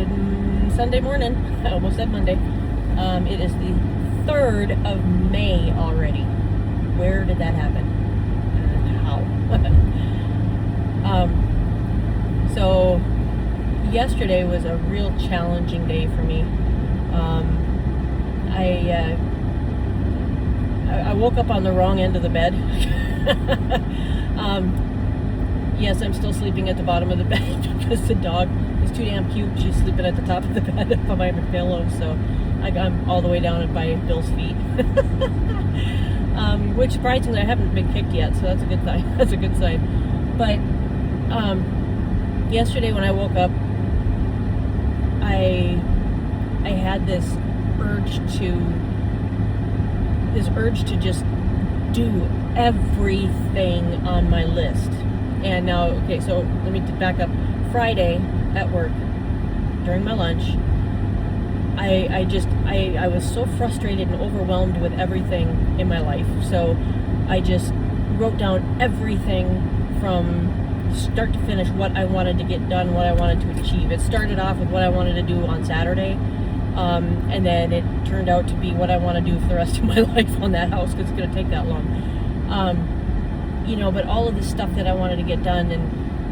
Good Sunday morning. I almost said Monday. It is the 3rd of May already. Where did that happen? And how? So yesterday was a real challenging day for me. I woke up on the wrong end of the bed. Yes, I'm still sleeping at the bottom of the bed because the dog is too damn cute. She's sleeping at the top of the bed behind my pillow, so I'm all the way down by Bill's feet. Which surprisingly, I haven't been kicked yet, so that's a good sign. That's a good sign. But yesterday when I woke up, I had this urge to just do everything on my list. And now, okay, so let me back up. Friday at work, during my lunch, I was so frustrated and overwhelmed with everything in my life. So I just wrote down everything from start to finish, what I wanted to get done, what I wanted to achieve. It started off with what I wanted to do on Saturday. And then it turned out to be what I want to do for the rest of my life on that house, because it's going to take that long. But all of the stuff that I wanted to get done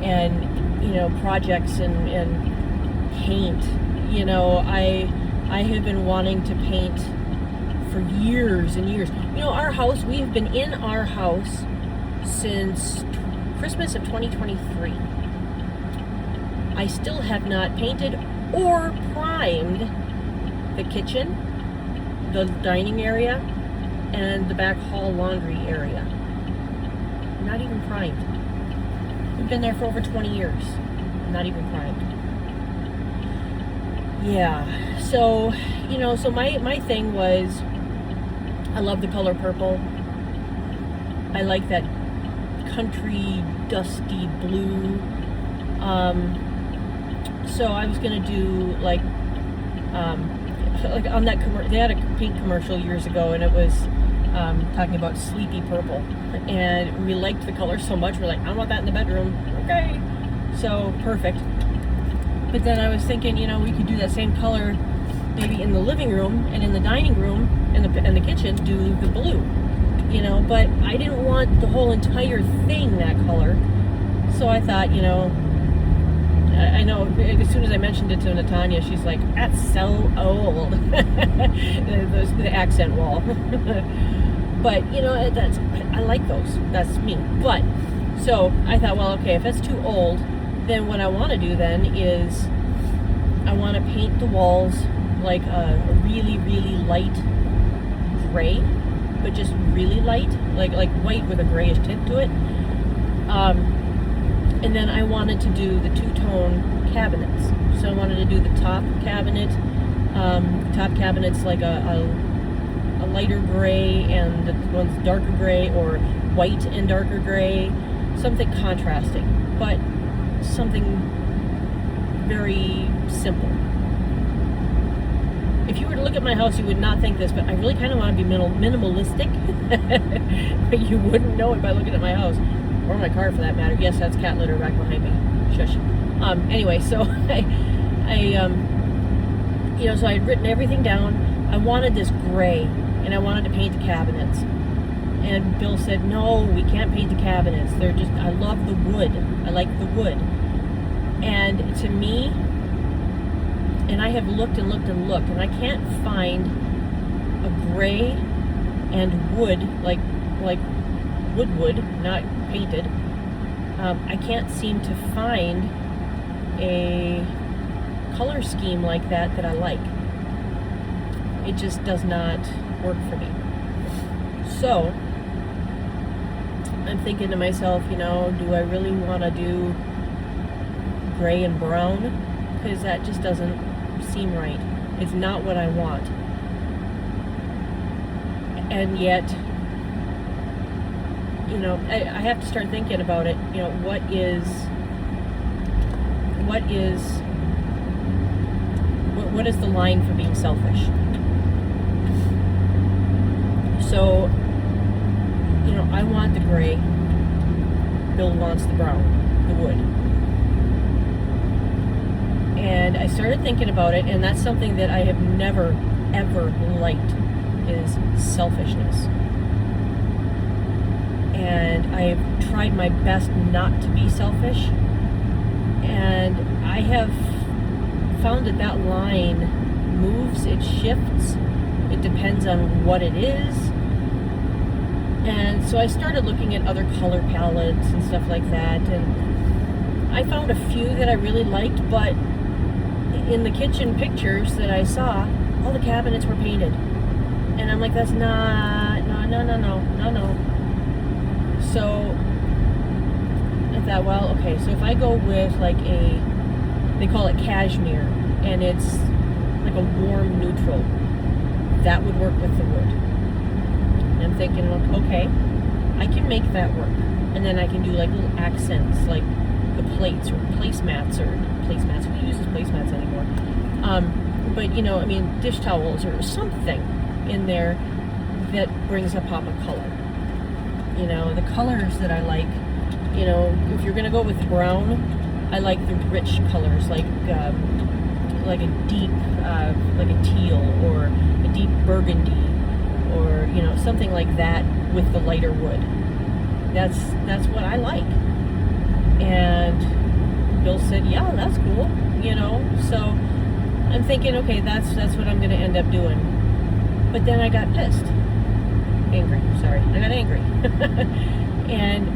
and projects and paint, I have been wanting to paint for years and years. Our house, we've been in our house since Christmas of 2023. I still have not painted or primed the kitchen, the dining area, and the back hall laundry area. Not even primed. We've been there for over 20 years. Not even primed. Yeah. So, so my thing was, I love the color purple. I like that country dusty blue. So I was gonna do like on that they had a paint commercial years ago, and it was talking about sleepy purple, and we liked the color so much, we're like, I want that in the bedroom. Okay, so perfect. But then I was thinking, we could do that same color maybe in the living room and in the dining room and the kitchen, do the blue, but I didn't want the whole entire thing that color. So I thought, I know as soon as I mentioned it to Natanya, she's like, that's so old. the accent wall. But, I like those. That's me. But, so I thought, well, okay, if that's too old, then what I want to do then is I want to paint the walls like a really, really light gray, but just really light, like white with a grayish tint to it. And then I wanted to do the two-tone cabinets. So I wanted to do the top cabinet. Top cabinet's like a lighter gray, and the one's darker gray, or white and darker gray. Something contrasting, but something very simple. If you were to look at my house, you would not think this, but I really kind of want to be minimalistic. You wouldn't know it by looking at my house. Or my car, for that matter. Yes, that's cat litter back behind me. Shush. Anyway, so so I had written everything down. I wanted this gray, and I wanted to paint the cabinets. And Bill said, no, we can't paint the cabinets. I love the wood. I like the wood. And to me, and I have looked and looked and looked, and I can't find a gray and wood, like wood, not painted. I can't seem to find a color scheme like that I like. It just does not work for me. So I'm thinking to myself, do I really want to do gray and brown? Because that just doesn't seem right. It's not what I want. And yet, I have to start thinking about it. What is the line for being selfish? So, I want the gray. Bill wants the brown, the wood. And I started thinking about it, and that's something that I have never, ever liked, is selfishness. And I've tried my best not to be selfish. And I have found that line moves, it shifts, it depends on what it is. And so I started looking at other color palettes and stuff like that, and I found a few that I really liked, but in the kitchen pictures that I saw, all the cabinets were painted. And I'm like, that's not, no. So I thought, well, okay, so if I go with like they call it cashmere, and it's like a warm neutral, that would work with the wood. And I'm thinking, okay, I can make that work. And then I can do like little accents, like the plates or placemats. Who uses placemats anymore? But, you know, I mean, dish towels or something in there that brings a pop of color. You know, the colors that I like, you know, if you're going to go with brown, I like the rich colors, like a deep, like a teal or a deep burgundy, or, you know, something like that with the lighter wood. That's what I like. And Bill said, yeah, that's cool, you know. So I'm thinking, okay, that's what I'm going to end up doing. But then I got pissed. I got angry. And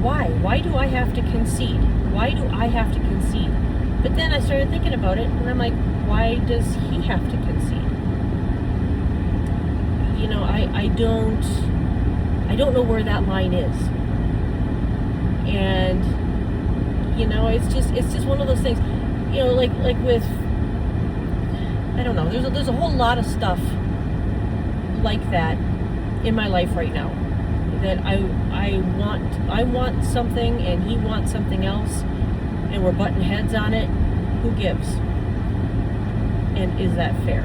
why do I have to concede? Why do I have to concede? But then I started thinking about it, and I'm like, why does he have to concede? You know, I don't know where that line is. And, you know, it's just one of those things, you know, like with, I don't know, there's a whole lot of stuff like that in my life right now, that I want something and he wants something else, and we're butting heads on it. Who gives? And is that fair?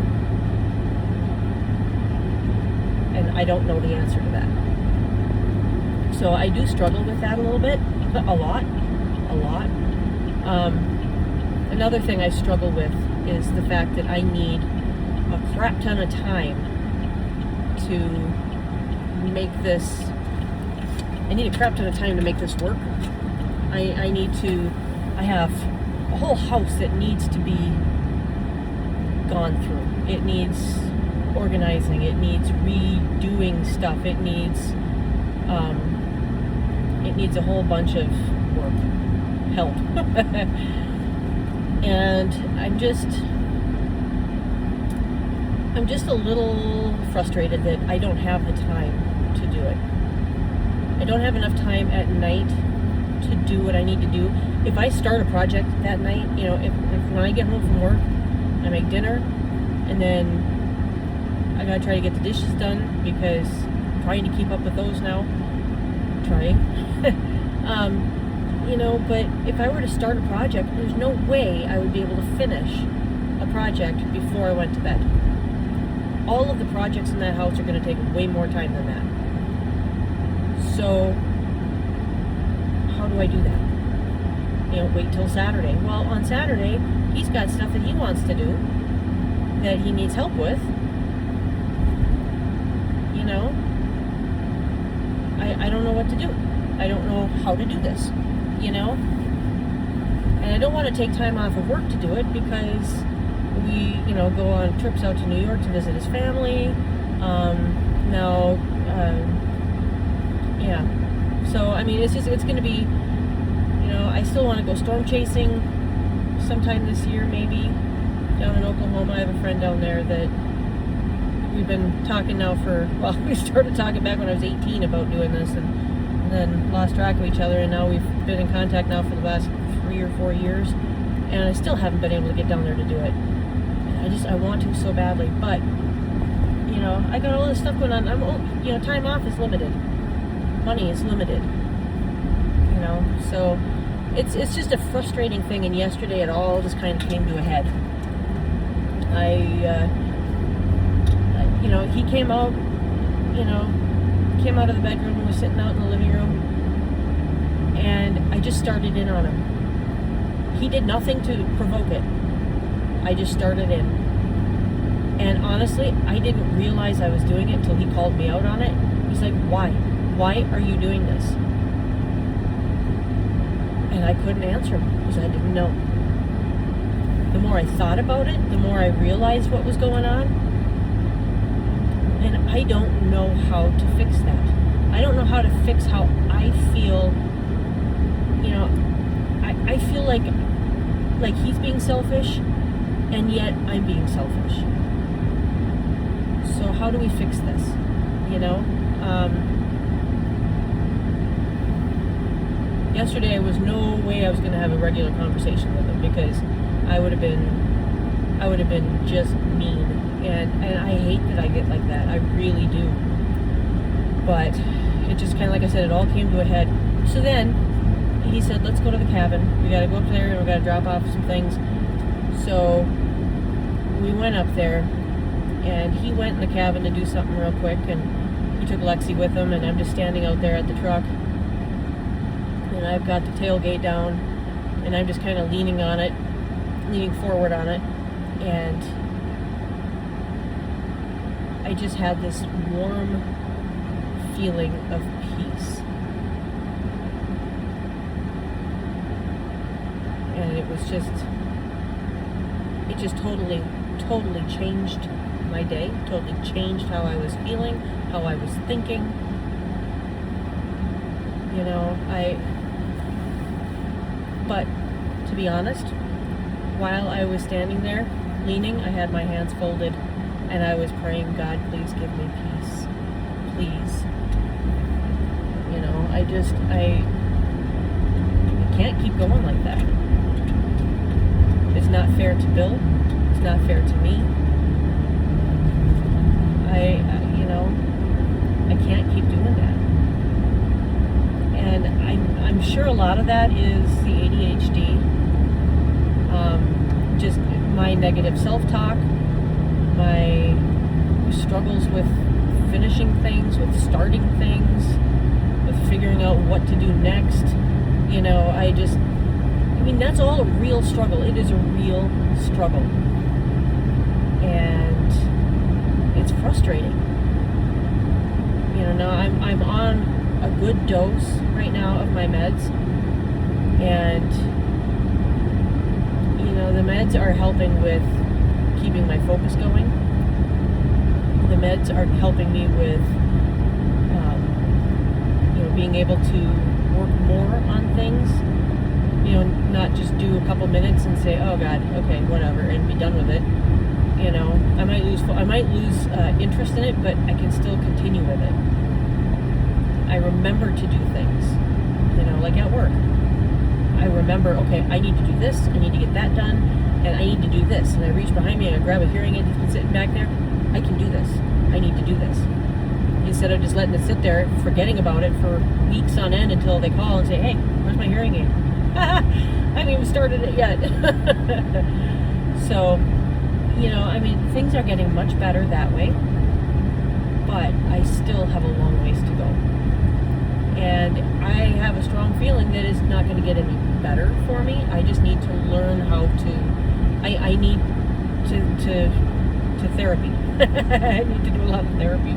And I don't know the answer to that. So I do struggle with that a little bit, a lot. Another thing I struggle with is the fact that I need a crap ton of time to make this. I need a crap ton of time to make this work. I have a whole house that needs to be gone through. It needs organizing. It needs redoing stuff. It needs a whole bunch of work, help. And I'm just a little frustrated that I don't have the time to do it. I don't have enough time at night to do what I need to do. If I start a project that night, you know, if when I get home from work, I make dinner, and then I gotta try to get the dishes done, because I'm trying to keep up with those now. You know, but if I were to start a project, there's no way I would be able to finish a project before I went to bed. All of the projects in that house are going to take way more time than that. So how do I do that? You know, wait till Saturday. Well, on Saturday, he's got stuff that he wants to do that he needs help with. You know, I don't know what to do. I don't know how to do this, you know? And I don't want to take time off of work to do it, because we, you know, go on trips out to New York to visit his family. Yeah. So, I mean, it's going to be, you know, I still want to go storm chasing sometime this year, maybe, down in Oklahoma. I have a friend down there that we've been talking now we started talking back when I was 18 about doing this, and then lost track of each other, and now we've been in contact now for the last 3 or 4 years, and I still haven't been able to get down there to do it. I want to so badly, but, you know, I got all this stuff going on. You know, time off is limited. Money is limited. You know, so it's just a frustrating thing, and yesterday it all just kind of came to a head. You know, he came out of the bedroom and was sitting out in the living room, and I just started in on him. He did nothing to provoke it. I just started in. And honestly, I didn't realize I was doing it until he called me out on it. He's like, why? Why are you doing this? And I couldn't answer him because I didn't know. The more I thought about it, the more I realized what was going on. And I don't know how to fix that. I don't know how to fix how I feel. You know, I feel like he's being selfish, and yet I'm being selfish. So how do we fix this? You know? Yesterday, there was no way I was going to have a regular conversation with him because I would have been just mean, and I hate that I get like that. I really do. But it just kind of, like I said, it all came to a head. So then he said, "Let's go to the cabin. We got to go up there and we got to drop off some things." So we went up there, and he went in the cabin to do something real quick, and he took Lexi with him, and I'm just standing out there at the truck. And I've got the tailgate down, and I'm just kind of leaning forward on it, and I just had this warm feeling of peace. And it just totally changed my day, totally changed how I was feeling, how I was thinking. You know, but to be honest, while I was standing there leaning, I had my hands folded and I was praying, "God, please give me peace. Please." You know, I can't keep going like that. It's not fair to Bill. It's not fair to me. I can't keep doing that. And I'm sure a lot of that is the ADHD, just my negative self-talk, my struggles with finishing things, with starting things, with figuring out what to do next. You know, that's all a real struggle. It is a real struggle. And it's frustrating. You know, now I'm on a good dose right now of my meds, and you know, the meds are helping with keeping my focus going. The meds are helping me with being able to work more on things, you know, not just do a couple minutes and say, "Oh God, okay, whatever," and be done with it. You know, I might lose interest in it, but I can still continue with it. I remember to do things, you know, like at work. I remember, okay, I need to do this, I need to get that done, and I need to do this. And I reach behind me and I grab a hearing aid that's been sitting back there. I can do this. I need to do this. Instead of just letting it sit there, forgetting about it for weeks on end until they call and say, "Hey, where's my hearing aid?" I haven't even started it yet. So, you know, I mean, things are getting much better that way, but I still have a long ways to go. And I have a strong feeling that it's not going to get any better for me. I just need to learn how to, I need to therapy. I need to do a lot of therapy.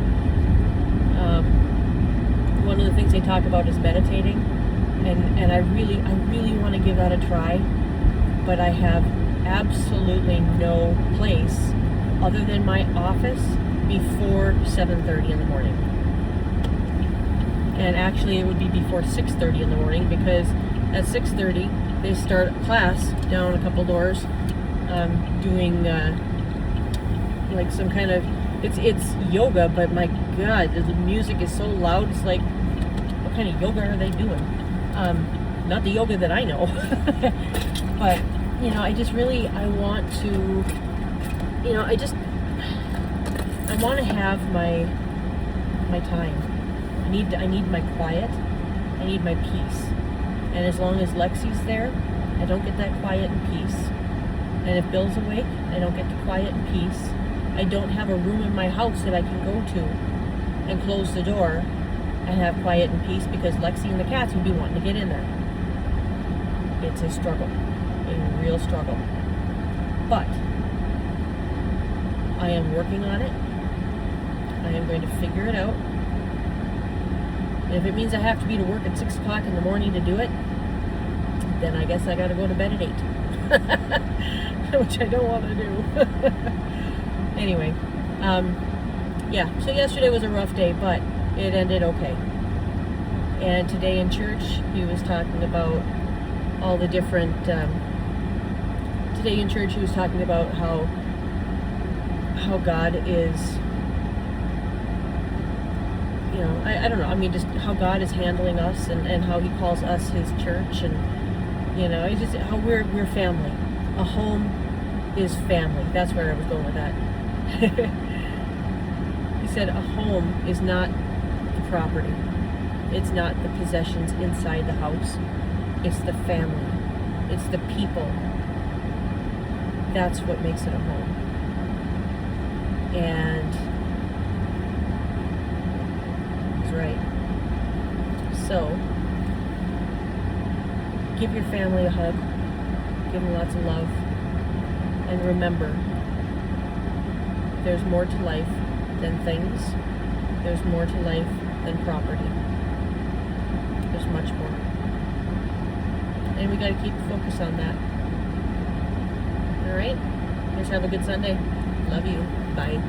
One of the things they talk about is meditating, and I really want to give that a try, but I have absolutely no place other than my office before 7:30 in the morning. And actually it would be before 6:30 in the morning, because at 6:30 they start class down a couple doors, doing like some kind of, it's yoga, but my God, the music is so loud. It's like, what kind of yoga are they doing? Not the yoga that I know. But you know, I want to, you know, I want to have my time. I need my quiet. I need my peace. And as long as Lexi's there, I don't get that quiet and peace. And if Bill's awake, I don't get the quiet and peace. I don't have a room in my house that I can go to and close the door and have quiet and peace, because Lexi and the cats would be wanting to get in there. It's a struggle. It real struggle. But I am working on it. I am going to figure it out. And if it means I have to be to work at 6 o'clock in the morning to do it, then I guess I got to go to bed at 8. Which I don't want to do. Anyway, yeah, so yesterday was a rough day, but it ended okay. And today in church, he was talking about all the different, today in church he was talking about how God is, you know, I don't know, I mean, just how God is handling us and how he calls us his church, and, you know, it's just how we're family. A home is family. That's where I was going with that. He said a home is not the property. It's not the possessions inside the house. It's the family. It's the people. That's what makes it a home. And he's right. So, give your family a hug. Give them lots of love. And remember, there's more to life than things. There's more to life than property. There's much more. And we got to keep focus on that. All right? Guys, have a good Sunday. Love you. Bye.